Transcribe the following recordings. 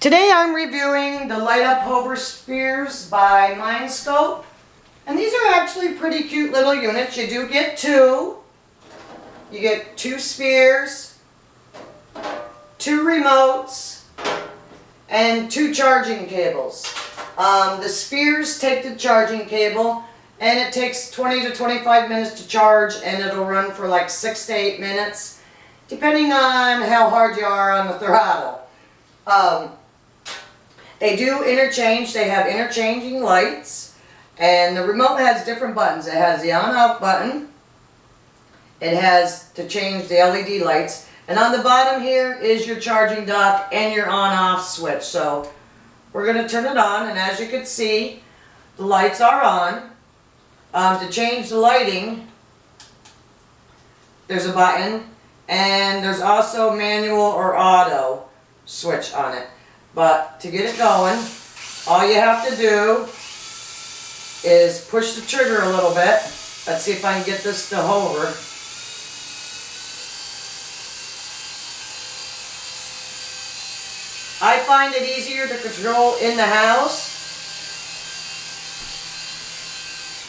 Today I'm reviewing the Light Up Spheres by Mindscope. And these are actually pretty cute little units. You do get two. You get two spheres, two remotes, and two charging cables. The spheres take the charging cable, and it takes 20 to 25 minutes to charge, and it'll run for like 6 to 8 minutes, depending on how hard you are on the throttle. They do interchange. They have interchanging lights, and the remote has different buttons. It has the on-off button. It has to change the LED lights, and on the bottom here is your charging dock and your on-off switch. So we're going to turn it on, and as you can see, the lights are on. To change the lighting, there's a button, and there's also manual or auto switch on it. But to get it going, all you have to do is push the trigger a little bit. Let's see if I can get this to hover. I find it easier to control in the house.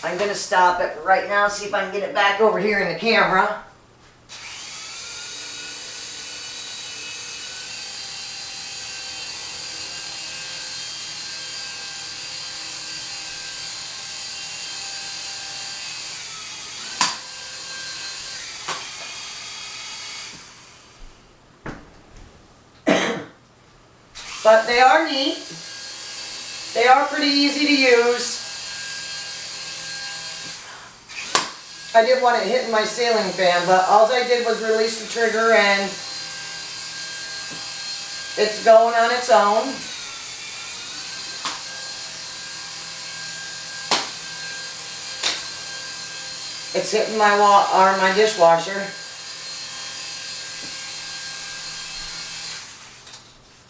I'm going to stop it right now, see if I can get it back over here in the camera. But they are neat. They are pretty easy to use. I did want it hitting my ceiling fan, but all I did was release the trigger and it's going on its own. It's hitting my dishwasher.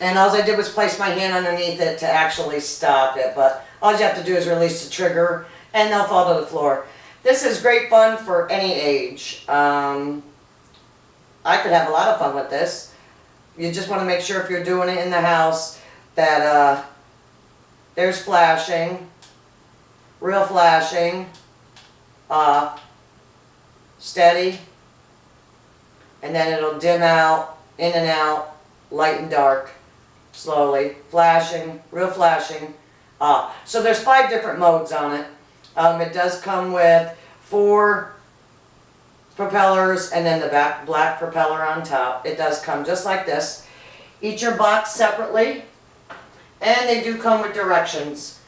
And all I did was place my hand underneath it to actually stop it. But all you have to do is release the trigger and they'll fall to the floor. This is great fun for any age. I could have a lot of fun with this. You just want to make sure if you're doing it in the house that there's flashing, real flashing, off, steady, and then it'll dim out, in and out, light and dark. Slowly, flashing, real flashing, off. So there's 5 different modes on it. It does come with 4 propellers and then the black propeller on top. It does come just like this. Each are boxed separately, and they do come with directions.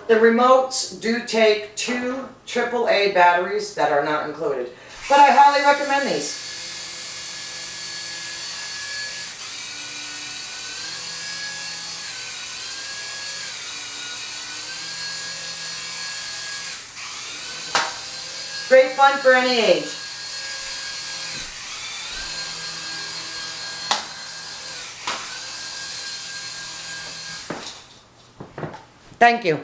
The remotes do take 2 AAA batteries that are not included, but I highly recommend these. Great fun for any age. Thank you.